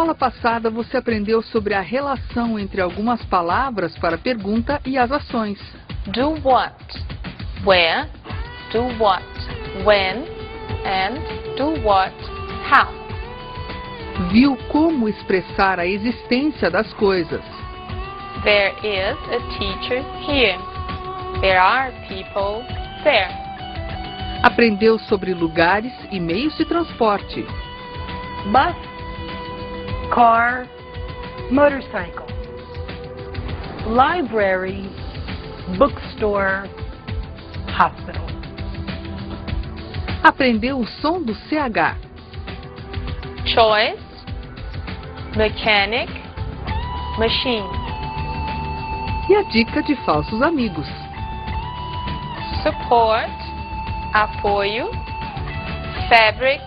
aula passada você aprendeu sobre a relação entre algumas palavras para a pergunta e as ações. Do what, where, do what, when, and do what, how. Viu como expressar a existência das coisas. There is a teacher here. There are people there. Aprendeu sobre lugares e meios de transporte. Bus, car, motorcycle. Library, bookstore, hospital. Aprendeu o som do CH. Choice, mechanic, machine. E a dica de falsos amigos. Support, apoio, fabric,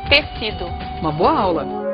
tecido. Uma boa aula!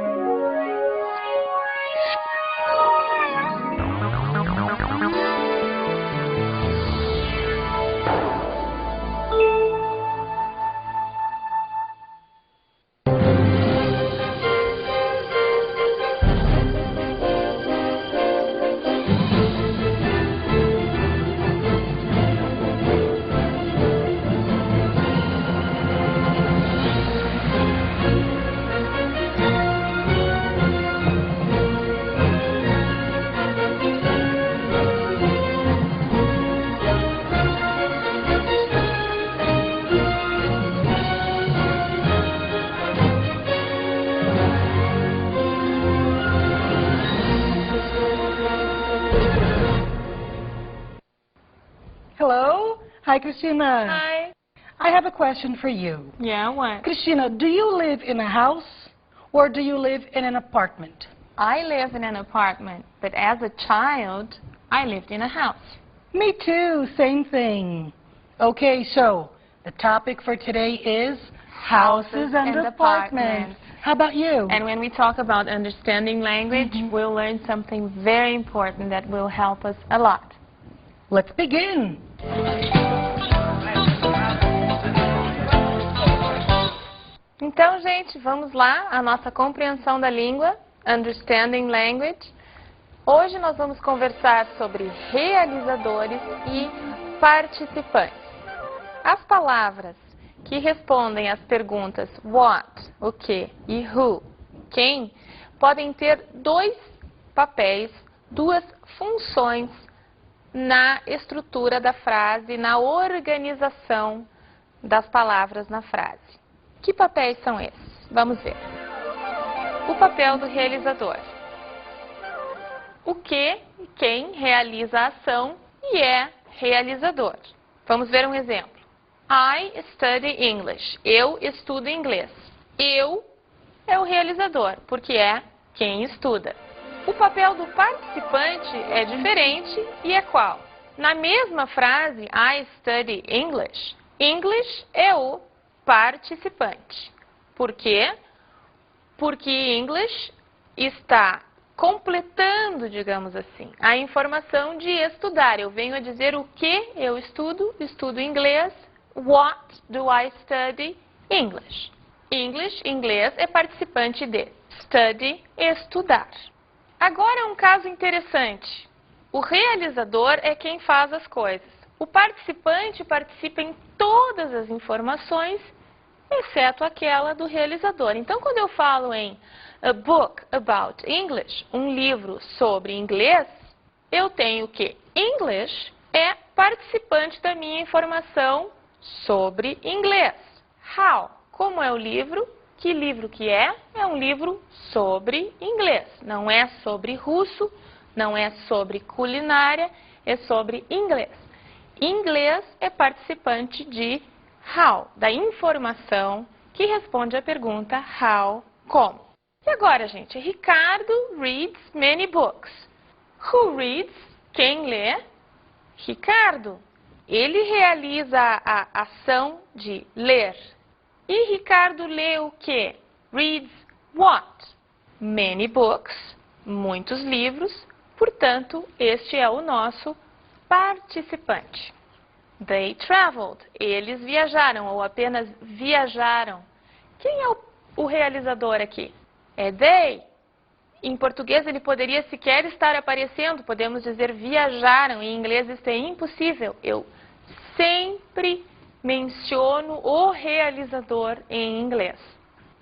Hello? Hi, Christina. Hi. I have a question for you. Yeah, what? Christina, do you live in a house or do you live in an apartment? I live in an apartment, but as a child, I lived in a house. Me too, same thing. Okay, so the topic for today is houses and apartments. How about you? And when we talk about understanding language, we'll learn something very important that will help us a lot. Let's begin. Então, gente, vamos lá, a nossa compreensão da língua, Understanding Language. Hoje nós vamos conversar sobre realizadores e participantes. As palavras que respondem às perguntas what, o que, e who, quem, podem ter dois papéis, duas funções na estrutura da frase, na organização das palavras na frase. Que papéis são esses? Vamos ver. O papel do realizador. O que e quem realiza a ação e é realizador. Vamos ver um exemplo. I study English. Eu estudo inglês. Eu é o realizador, porque é quem estuda. O papel do participante é diferente e é qual? Na mesma frase, I study English, English é o participante. Por quê? Porque English está completando, digamos assim, a informação de estudar. Eu venho a dizer o que eu estudo, estudo inglês. What do I study? English. English, inglês, é participante de study, estudar. Agora um caso interessante. O realizador é quem faz as coisas. O participante participa em todas as informações, exceto aquela do realizador. Então, quando eu falo em a book about English, um livro sobre inglês, eu tenho que English é participante da minha informação sobre inglês. How? Como é o livro? Que livro que é? É um livro sobre inglês. Não é sobre russo, não é sobre culinária, é sobre inglês. Inglês é participante de how, da informação que responde à pergunta how, como. E agora, gente, Ricardo reads many books. Who reads? Quem lê? Ricardo. Ele realiza a ação de ler. E Ricardo lê o quê? Reads what? Many books, muitos livros, portanto, este é o nosso participante. They traveled, eles viajaram ou apenas viajaram. Quem é o realizador aqui? É they. em português ele poderia sequer estar aparecendo, podemos dizer viajaram, em inglês isso é impossível. Eu sempre menciono o realizador em inglês.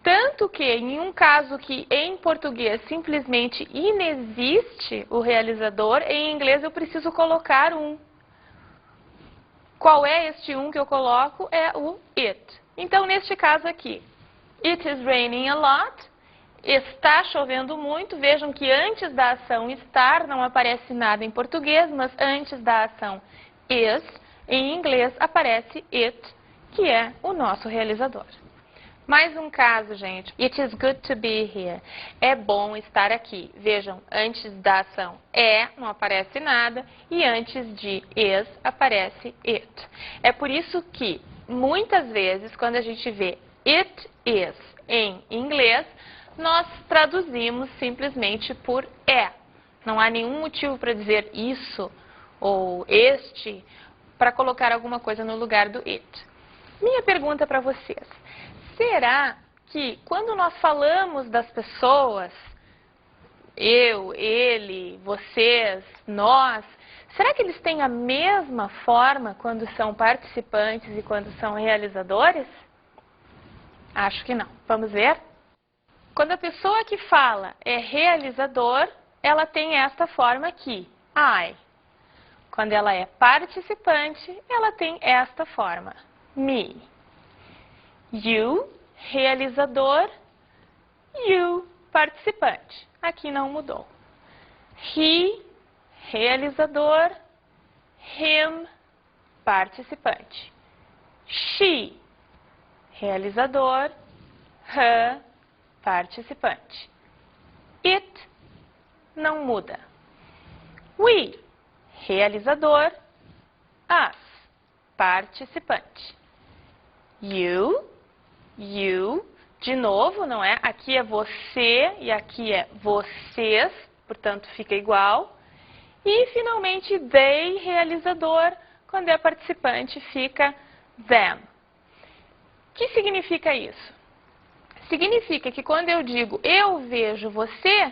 Tanto que, em um caso que em português simplesmente inexiste o realizador, em inglês eu preciso colocar um. Qual é este um que eu coloco? É o it. Então, neste caso aqui, it is raining a lot, está chovendo muito. Vejam que antes da ação estar não aparece nada em português, mas antes da ação is, em inglês aparece it, que é o nosso realizador. Mais um caso, gente. It is good to be here. É bom estar aqui. Vejam, antes da ação não aparece nada e antes de is aparece it. É por isso que, muitas vezes, quando a gente vê it is em inglês, nós traduzimos simplesmente por é. Não há nenhum motivo para dizer isso ou este para colocar alguma coisa no lugar do it. Minha pergunta para vocês. Será que quando nós falamos das pessoas, eu, ele, vocês, nós, será que eles têm a mesma forma quando são participantes e quando são realizadores? Acho que não. Vamos ver? Quando a pessoa que fala é realizador, ela tem esta forma aqui, I. Quando ela é participante, ela tem esta forma, me. You, realizador, you, participante. Aqui não mudou. He, realizador, him, participante. She, realizador, her, participante. It, não muda. We, realizador, us, participante. You, de novo, não é? Aqui é você e aqui é vocês, portanto fica igual. E finalmente, they, realizador, quando é participante fica them. O que significa isso? Significa que quando eu digo eu vejo você,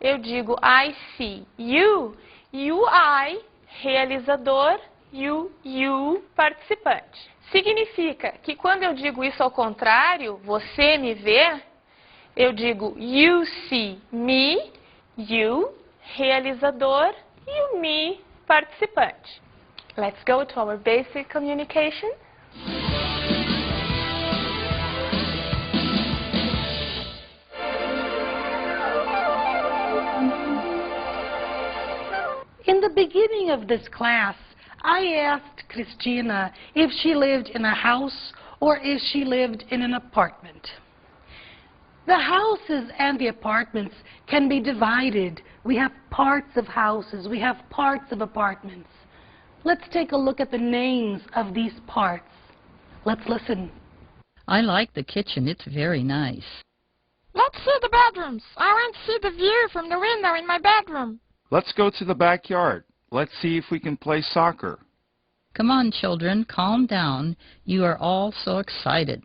eu digo I see you, I, realizador, you, participante. Significa que quando eu digo isso ao contrário, você me vê, eu digo you see me, you, realizador, e me, participante. Let's go to our basic communication. In the beginning of this class, I asked Christina if she lived in a house or if she lived in an apartment. The houses and the apartments can be divided. We have parts of houses, we have parts of apartments. Let's take a look at the names of these parts. Let's listen. I like the kitchen. It's very nice. Let's see the bedrooms. I want to see the view from the window in my bedroom. Let's go to the backyard. Let's see if we can play soccer. Come on, children, calm down. You are all so excited.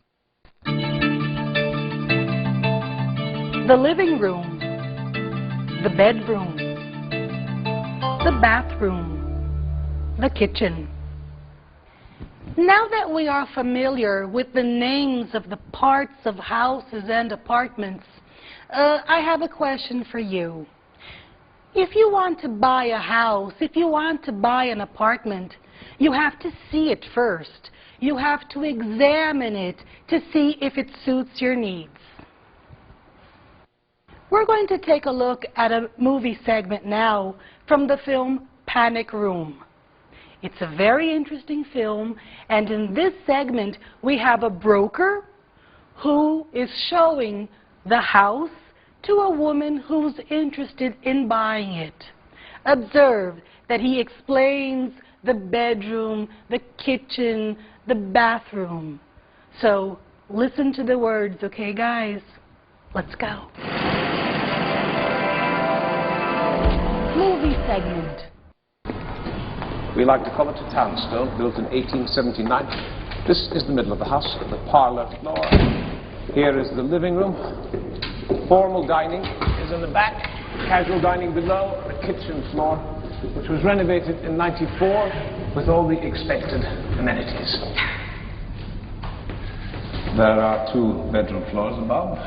The living room, the bedroom, the bathroom, the kitchen. Now that we are familiar with the names of the parts of houses and apartments, I have a question for you. If you want to buy a house, if you want to buy an apartment, you have to see it first. You have to examine it to see if it suits your needs. We're going to take a look at a movie segment now from the film Panic Room. It's a very interesting film, and in this segment we have a broker who is showing the house to a woman who's interested in buying it. Observe that he explains the bedroom, the kitchen, the bathroom. So listen to the words, okay guys? Let's go. Movie segment. We like to call it a townstone, built in 1879. This is the middle of the house, the parlor floor. Here is the living room. Formal dining is in the back. Casual dining below. The kitchen floor, which was renovated in '94 with all the expected amenities. There are 2 bedroom floors above.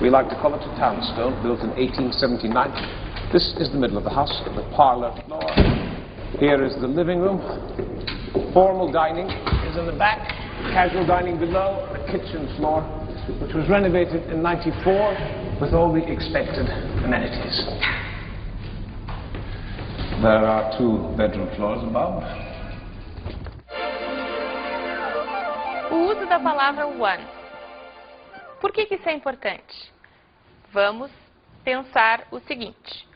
We like to call it a townstone, built in 1879. This is the middle of the house, the parlor floor. Here is the living room. Formal dining is in the back. Casual dining below. The kitchen floor, which was renovated in '94 with all the expected amenities. There are 2 bedroom floors above. O uso da palavra one. Por que isso é importante? Vamos pensar o seguinte.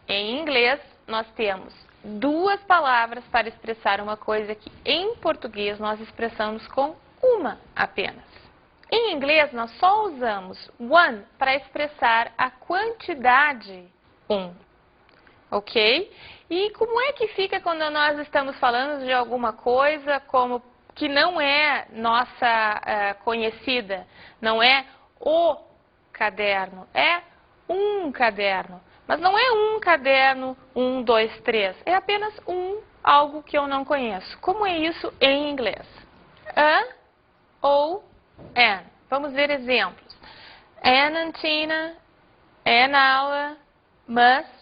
Em inglês, nós temos 2 palavras para expressar uma coisa que em português nós expressamos com uma apenas. Em inglês, nós só usamos one para expressar a quantidade 1. Ok? E como é que fica quando nós estamos falando de alguma coisa como que não é nossa conhecida, não é o caderno, é um caderno. Mas não é um caderno, 1, 2, 3. É apenas algo que eu não conheço. Como é isso em inglês? A ou an. Vamos ver exemplos. An antenna, an hour, must,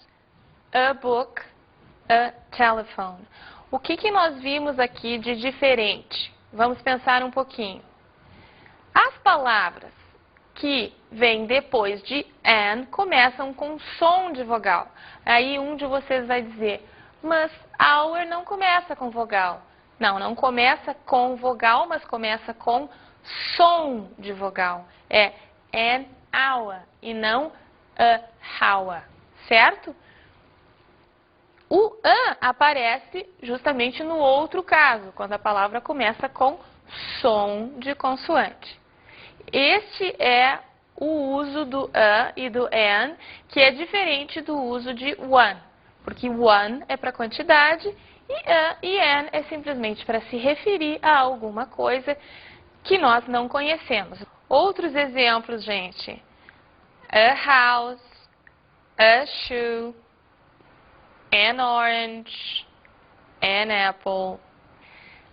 a book, a telephone. O que nós vimos aqui de diferente? Vamos pensar um pouquinho. As palavras que vêm depois de an começam com som de vogal. Aí um de vocês vai dizer, mas hour não começa com vogal. Não começa com vogal, mas começa com som de vogal. É an hour e não a hour, certo? O an aparece justamente no outro caso, quando a palavra começa com som de consoante. Este é o uso do a e do an, que é diferente do uso de one, porque one é para quantidade e a e an é simplesmente para se referir a alguma coisa que nós não conhecemos. Outros exemplos, gente. A house, a shoe, an orange, an apple.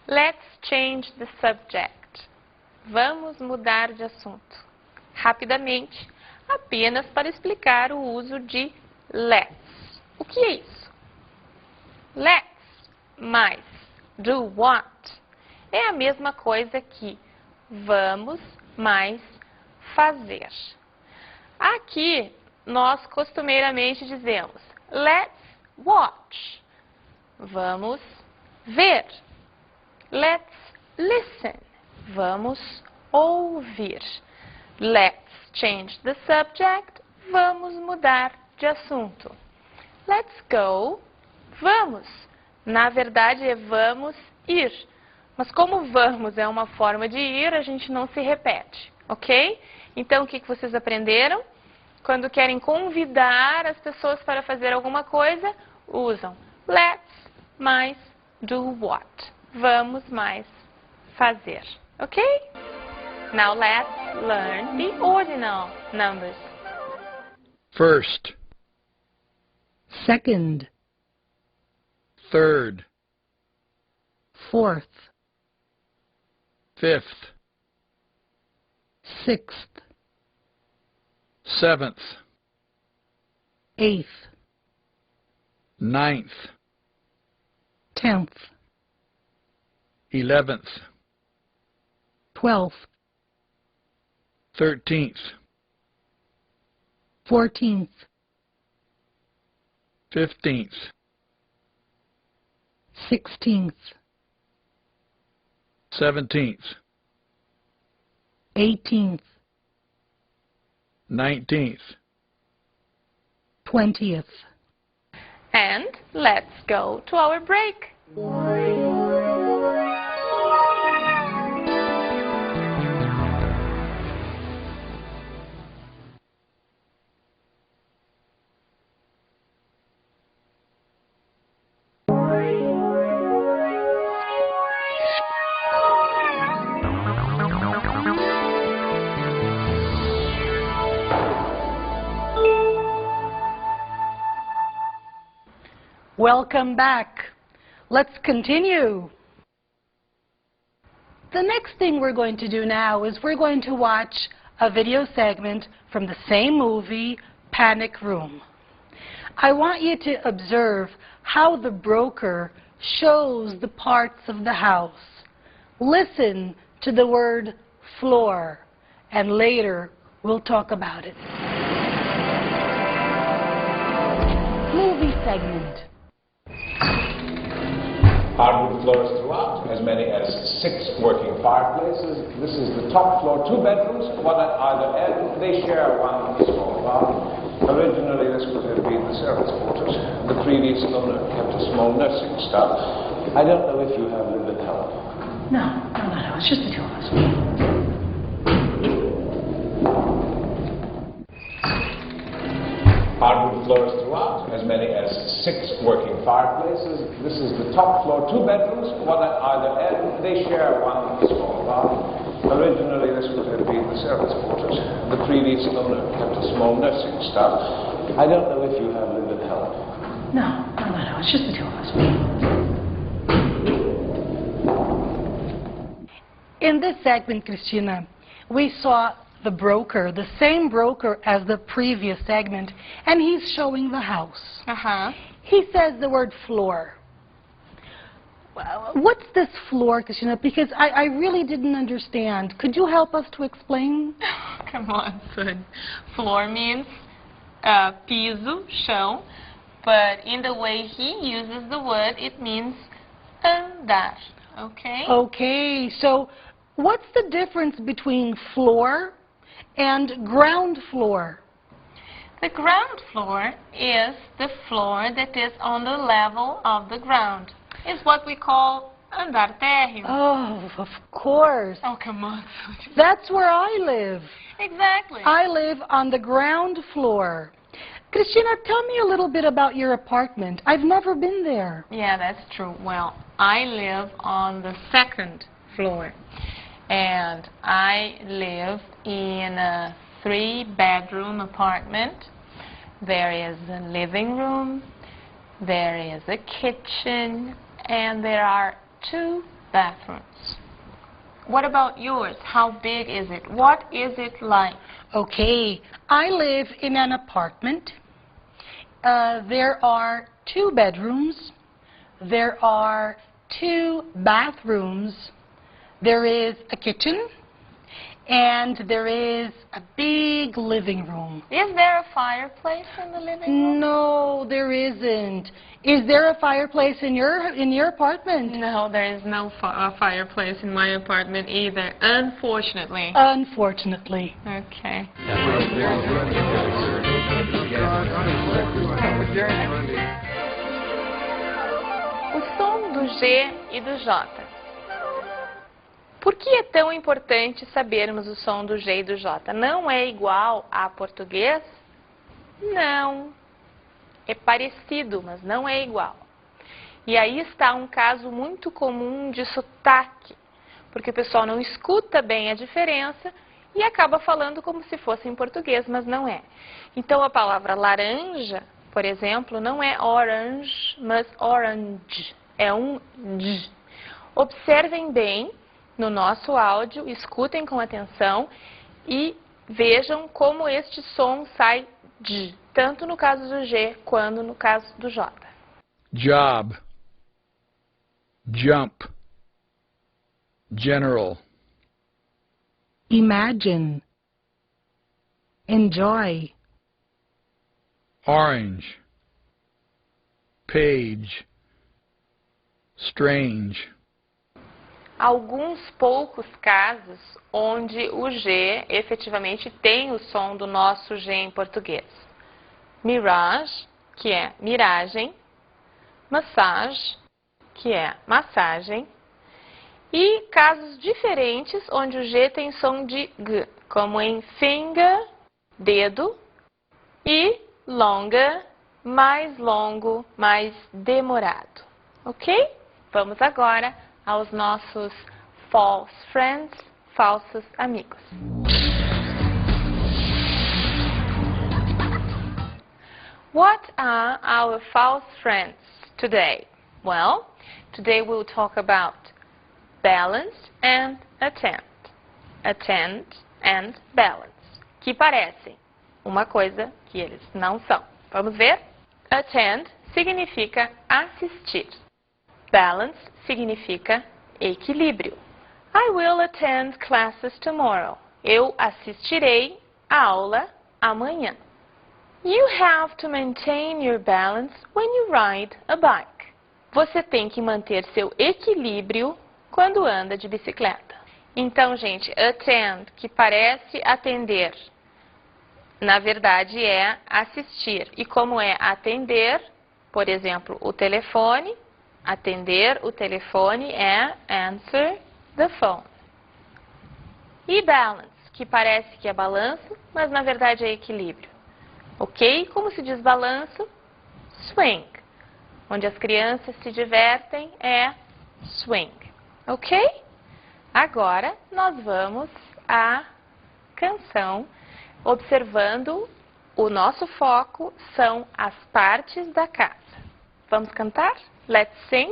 Let's change the subject. Vamos mudar de assunto. Rapidamente, apenas para explicar o uso de let's. O que é isso? Let's mais do what é a mesma coisa que vamos mais fazer. Aqui, nós costumeiramente dizemos let's watch. Vamos ver. Let's listen. Vamos ouvir. Let's change the subject. Vamos mudar de assunto. Let's go. Vamos. Na verdade é vamos ir. Mas como vamos é uma forma de ir, a gente não se repete, ok? Então o que vocês aprenderam? Quando querem convidar as pessoas para fazer alguma coisa, usam let's mais do what. Vamos mais fazer. Ok? Now let's learn the ordinal numbers. First, second, third, fourth, fifth, sixth, seventh, eighth, ninth, 10th, 11th, 12th, 13th, 14th, 15th, 16th, 17th, 18th, 19th. 20th. And let's go to our break. Welcome back. Let's continue. The next thing we're going to do now is we're going to watch a video segment from the same movie, Panic Room. I want you to observe how the broker shows the parts of the house. Listen to the word floor, and later we'll talk about it. Movie segment. Hardwood floors throughout, as many as 6 working fireplaces. This is the top floor, 2 bedrooms, one at either end. They share one small bar. Originally, this would have been the servants' quarters. The previous owner kept a small nursing staff. I don't know if you have lived at home. No, it's just the two of us. Hardwood floors throughout, as many as 6 working fireplaces. This is the top floor, 2 bedrooms, one at either end. They share one small bar. Originally, this would have been the servants' quarters. The previous owner kept a small nursing staff. I don't know if you have lived at home. No, it's just the two of us. In this segment, Christina, we saw the broker, the same broker as the previous segment, and he's showing the house. He says the word floor. What's this floor, Christina? Because I really didn't understand. Could you help us to explain? Come on, son. Floor means piso, chão, but in the way he uses the word, it means andar, okay? Okay, so what's the difference between floor and ground floor? The ground floor is the floor that is on the level of the ground. It's what we call andar térreo. Oh, of course. Oh, come on. That's where I live. Exactly. I live on the ground floor. Christina, tell me a little bit about your apartment. I've never been there. Yeah, that's true. Well, I live on the 2nd floor. And I live in a 3-bedroom apartment. There is a living room, there is a kitchen, and there are 2 bathrooms. What about yours? How big is it? What is it like? Okay, I live in an apartment. There are 2 bedrooms. There are 2 bathrooms. There is a kitchen, and there is a big living room. Is there a fireplace in the living room? No, there isn't. Is there a fireplace in your apartment? No, there is no fireplace in my apartment either, unfortunately. Unfortunately. Okay. O som do G e do J. Por que é tão importante sabermos o som do G e do J? Não é igual a português? Não. É parecido, mas não é igual. E aí está um caso muito comum de sotaque, porque o pessoal não escuta bem a diferença e acaba falando como se fosse em português, mas não é. Então a palavra laranja, por exemplo, não é orange, mas orange. É um J. Observem bem no nosso áudio, escutem com atenção e vejam como este som sai J, tanto no caso do G quanto no caso do J. Job, jump, general. Imagine, enjoy, Orange, page, strange. Alguns poucos casos onde o G efetivamente tem o som do nosso G em português. Mirage, que é miragem, massage, que é massagem, e casos diferentes onde o G tem som de G, como em finger, dedo, e longer, mais longo, mais demorado. Ok? Vamos agora aos nossos false friends, falsos amigos. What are our false friends? today? Well, today we'll talk about balance and attend. Attend and balance, que parecem uma coisa que eles não são. Vamos ver? Attend significa assistir. Balance significa equilíbrio. I will attend classes tomorrow. Eu assistirei a aula amanhã. You have to maintain your balance when you ride a bike. Você tem que manter seu equilíbrio quando anda de bicicleta. Então, gente, attend, que parece atender, na verdade é assistir. E como é atender, por exemplo, o telefone, atender o telefone é answer the phone. E balance, que parece que é balanço, mas na verdade é equilíbrio. Ok? Como se diz balanço? Swing. Onde as crianças se divertem é swing. Ok? Agora nós vamos à canção, observando o nosso foco são as partes da casa. Vamos cantar? Let's sing!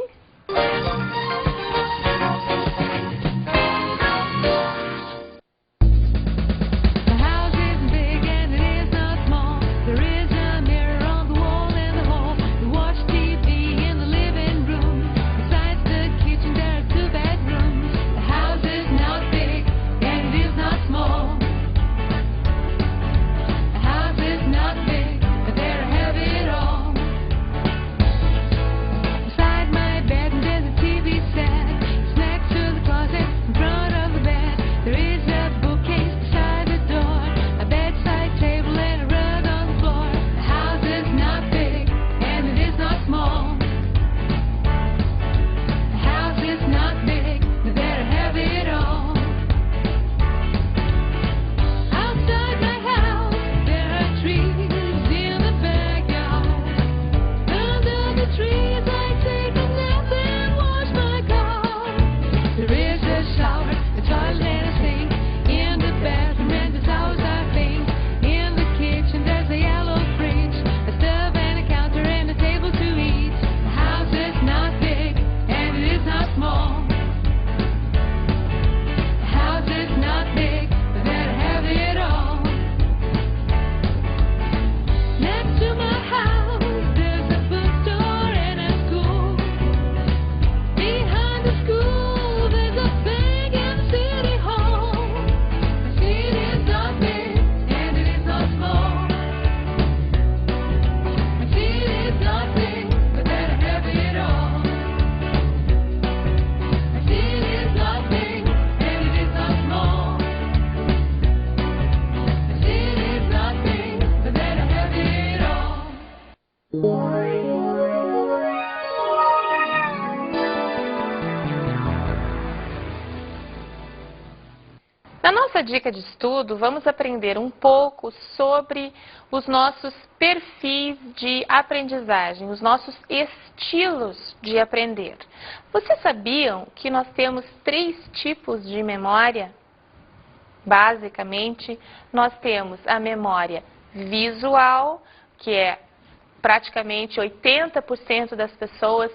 Na nossa dica de estudo, vamos aprender um pouco sobre os nossos perfis de aprendizagem, os nossos estilos de aprender. Vocês sabiam que nós temos 3 tipos de memória? Basicamente, nós temos a memória visual, que é praticamente 80% das pessoas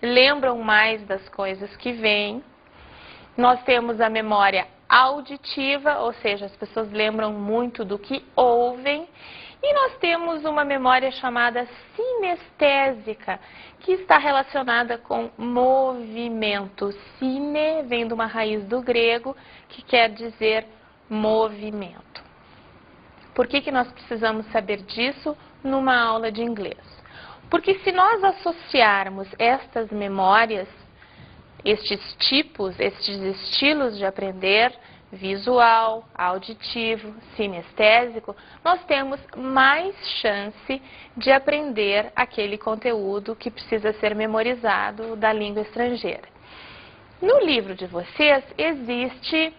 lembram mais das coisas que veem. Nós temos a memória auditiva, ou seja, as pessoas lembram muito do que ouvem. E nós temos uma memória chamada sinestésica, que está relacionada com movimento. Cine vem de uma raiz do grego, que quer dizer movimento. Por que nós precisamos saber disso numa aula de inglês? Porque se nós associarmos estas memórias, estes tipos, estes estilos de aprender, visual, auditivo, sinestésico, nós temos mais chance de aprender aquele conteúdo que precisa ser memorizado da língua estrangeira. No livro de vocês existe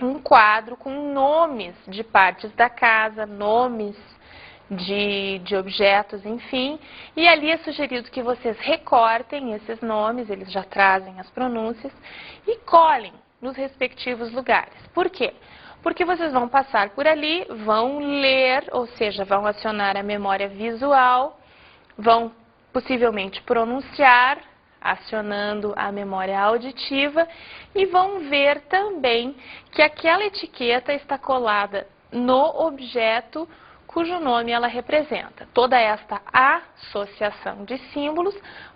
um quadro com nomes de partes da casa, nomes de objetos, enfim, e ali é sugerido que vocês recortem esses nomes, eles já trazem as pronúncias, e colhem nos respectivos lugares. Por quê? Porque vocês vão passar por ali, vão ler, ou seja, vão acionar a memória visual, vão possivelmente pronunciar, acionando a memória auditiva, e vão ver também que aquela etiqueta está colada no objeto cujo nome ela representa. Toda esta associação de símbolos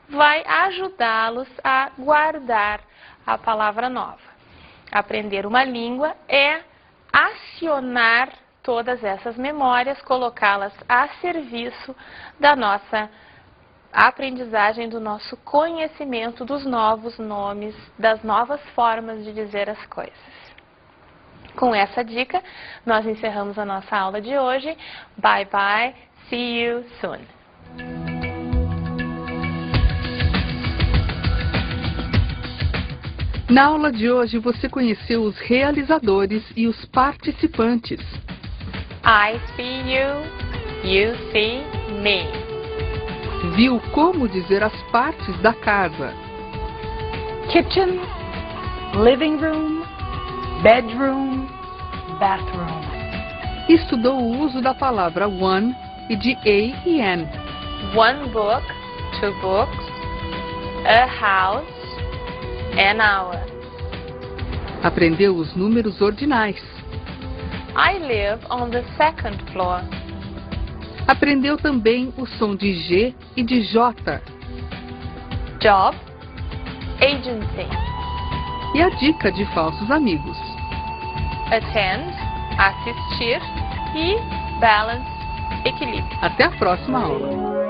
vai ajudá-los a guardar a palavra nova. Aprender uma língua é acionar todas essas memórias, colocá-las a serviço da nossa aprendizagem, do nosso conhecimento dos novos nomes, das novas formas de dizer as coisas. Com essa dica, nós encerramos a nossa aula de hoje. Bye bye, see you soon. Na aula de hoje, você conheceu os realizadores e os participantes. I see you, you see me. Viu como dizer as partes da casa. Kitchen, living room, bedroom, bathroom. Estudou o uso da palavra one e de a e an. One book, two books, a house, an hour. Aprendeu os números ordinais. I live on the second floor. Aprendeu também o som de G e de J. Job, agency. E a dica de falsos amigos. Attend, assistir, e balance, equilíbrio. Até a próxima aula.